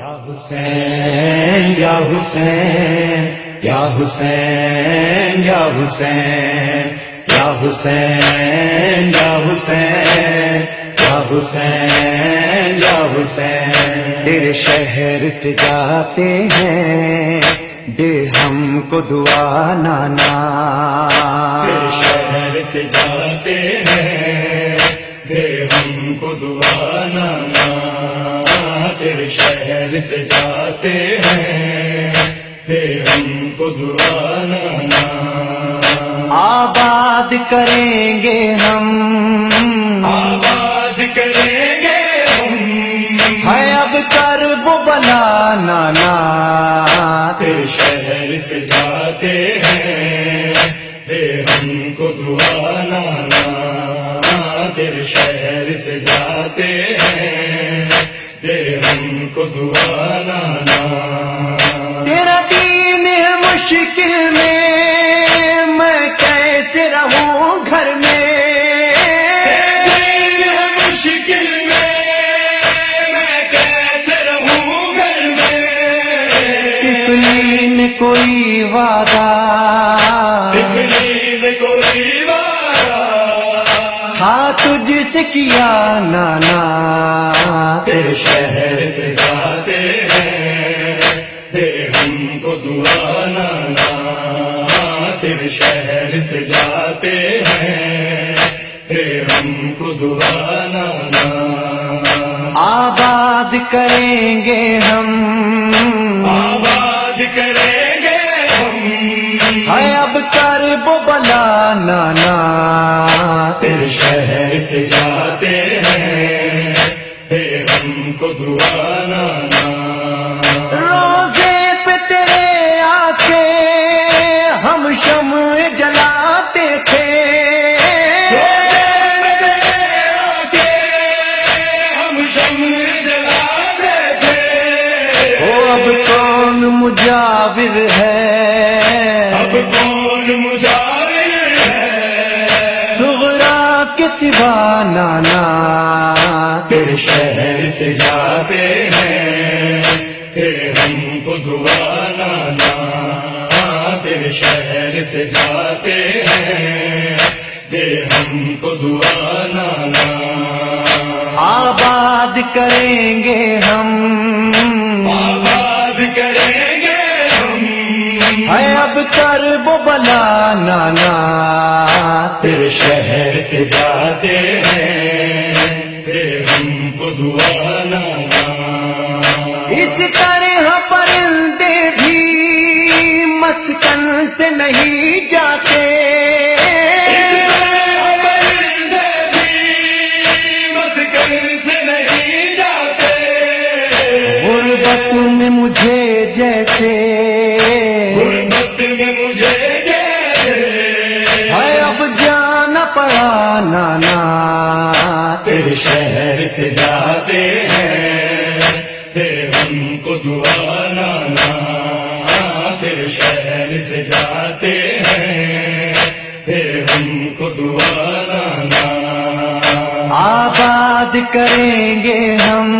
یا حسین یا حسین یا حسین یا حسین یا حسین یا حسین یا حسین یا حسین، تیرے شہر سے جاتے ہیں دے ہم کو دعا نانا، تیرے شہر سے جاتے ہیں دے ہم کو دعا نانا، تیرے شہر سے جاتے ہیں دے ہم کو دعا نانا، آباد کریں گے ہم، آباد کریں گے ہم، ہے اب کرب و بلا نانا، تیرے شہر سے جاتے ہیں دے ہم کو دعا نانا، تیرے شہر سے جاتے ہیں دے ہم کو دعا نانا، تیرا دین ہے مشکل میں میں کیسے رہوں گھر میں، تیرا دین ہے مشکل میں میں کیسے رہوں گھر میں، ٹکلی میں کوئی وعدہ، ٹکلی میں کوئی وعدہ ہاں تجھ سے کیا نانا، تیرے شہر سے جاتے ہیں دے ہم کو دعا نانا، تیرے شہر سے جاتے ہیں دے ہم کو دعا نانا، آباد کریں گے ہم، آباد کریں گے ہم، ہے اب کرب و بلا نانا، تیرے شہر سے جاتے ہیں دے ہم کو دعا نانا، روزے پہ تیرے آکے ہم شمع جلاتے تھے، روزے پہ تیرے آکے ہم شمع جلاتے تھے، او اب کون مجاور ہے، اب کون مجاور ہے صغرا کے سوا نانا، تیرے شہر سے جاتے ہیں دے ہم کو دعا نانا، تیرے شہر سے جاتے ہیں دے ہم کو دعا نانا، آباد کریں گے ہم، آباد کریں گے ہم، ہے اب کرب و بلا نانا، تیرے شہر سے جاتے ہیں دے ہم کو دعا نانا، اس طرح پرندے بھی مسکن سے نہیں جاتے، اس طرح پرندے بھی مسکن سے نہیں جاتے، غربت میں مجھے جیسے، غربت میں مجھے جیسے ہے اب جانا پڑا نانا، تیرے شہر سے جاتے ہیں دے ہم کو دعا نانا، تیرے شہر سے جاتے ہیں دے ہم کو دعا نانا، آباد کریں گے ہم،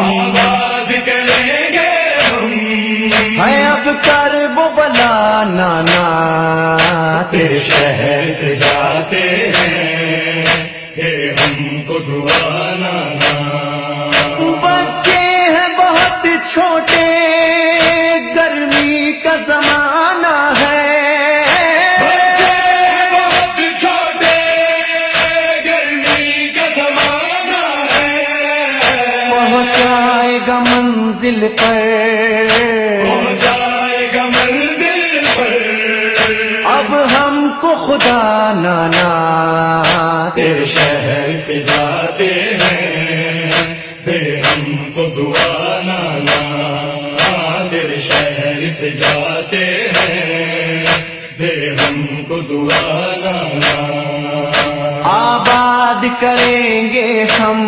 آباد کریں گے ہم، ہے اب کرب و بلا نانا، تیرے شہر سے جاتے ہیں دے ہم کو دعا نانا، بچے ہیں بہت چھوٹے گرمی کا زمانہ ہے، بچے ہیں بہت چھوٹے گرمی کا زمانہ ہے، پہنچائے گا منزل پر، پہنچائے گا منزل پر اب ہم کو خدا نانا، تیرے شہر سے جاتے ہیں دے ہم کو دعا نانا، تیرے شہر سے جاتے ہیں دے ہم کو دعا نانا، آباد کریں گے ہم،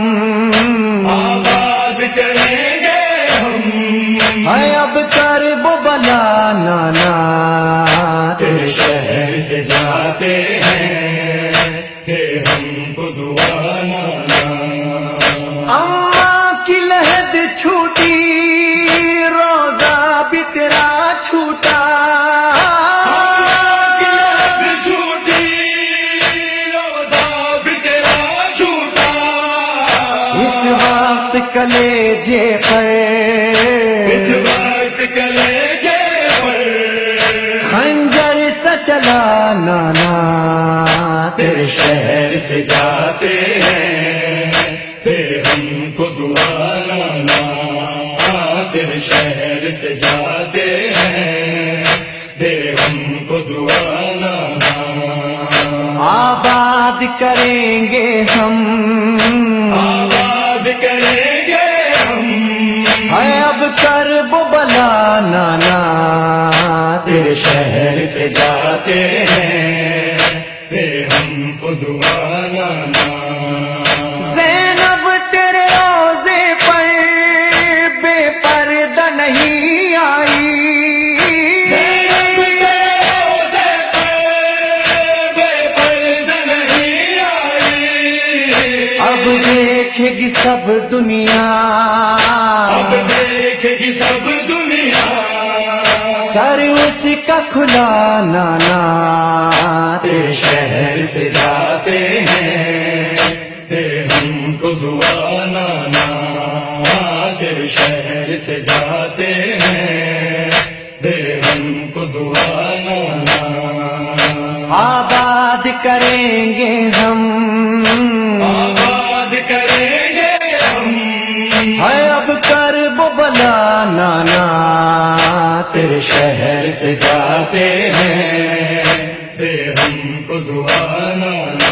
آباد کریں گے ہم، ہے اب کرب و بلا نانا، تیرے شہر سے جاتے ہیں دے ہم کو دعا نانا، اماں کی لہد چھوٹی روزہ بھی تیرا چھوٹا، اس وقت کلیجے پر، اس وقت کلیجے پر خنجر سے چلا نانا تیرے شہر سے جاتے ہیں، پھر ہم کو دعا لانا تیرے شہر سے جاتے ہیں، پھر ہم کو دعا لانا آباد کریں گے ہم، آباد کریں گے ہم، ہے اب کرب و بلا نانا تیرے شہر سے جاتے ہیں، پھر ہم کو دعا لانا زینب تیرے روزے پر بے پردہ نہیں آئی، اب دیکھے گی سب دنیا، اب دیکھے گی سب دنیا سر اس کا کھلا نانا تیرے شہر سے جاتے ہیں، پھر ہم کو دعا لانا تیرے شہر سے جاتے ہیں، پھر ہم کو دعا لانا آباد کریں گے ہم، آباد کریں گے ہم، ہے اب کرب و بلا نانا تیرے شہر سے جاتے ہیں، پھر ہم کو دعا لانا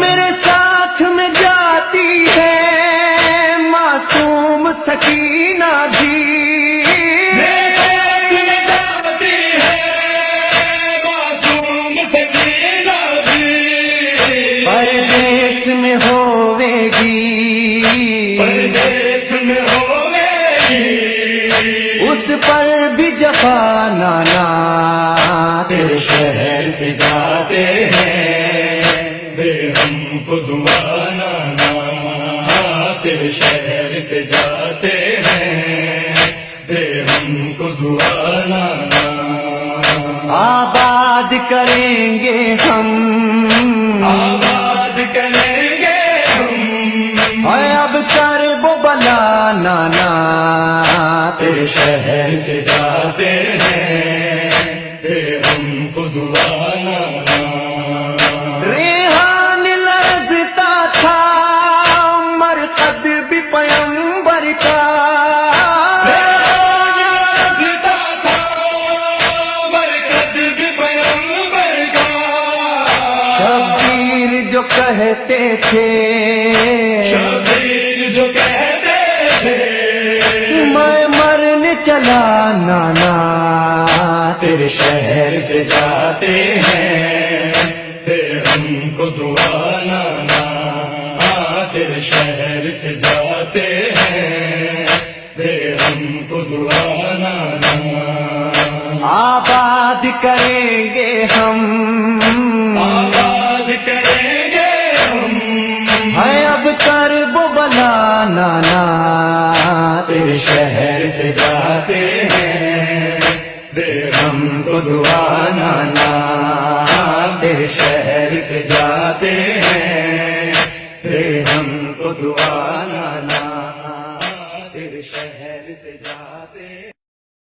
میرے ساتھ میں جاتی ہے معصوم سکینہ بھی، جاتی ہے معصوم سکینہ بھی، پردیس میں ہوے گی، پردیس میں ہوے گی، اس پر بھی جفا نانا تیرے شہر سے جاتے ہیں، پھر ہم کو دعا لانا تیرے شہر سے جاتے ہیں، پھر ہم کو دعا لانا آباد کریں گے ہم، آباد کریں گے ہم، ہے اب کرب و بلا نانا تیرے شہر سے جاتے ہیں، پھر ہم کو دعا لانا ریحان لرزتا تھا مرقد بھی پیمبر کا، لرزتا تھا مرکز بھی پیغمبر کا، شبیر جو کہتے تھے شبیر جو کہتے تھے میں مرنے چلا نانا تیرے شہر سے جاتے ہیں، پھر ہم کو دعا لانا تیرے شہر سے جاتے ہیں، پھر ہم کو دعا لانا آباد کریں گے ہم، آباد کریں گے ہم، ہے اب کرب و بلا نانا تیرے شہر سے جاتے ہیں، پھر ہم کو دعا لانا تیرے شہر سے جاتے ہیں، پھر ہم کو دعا لانا تیرے شہر سے جاتے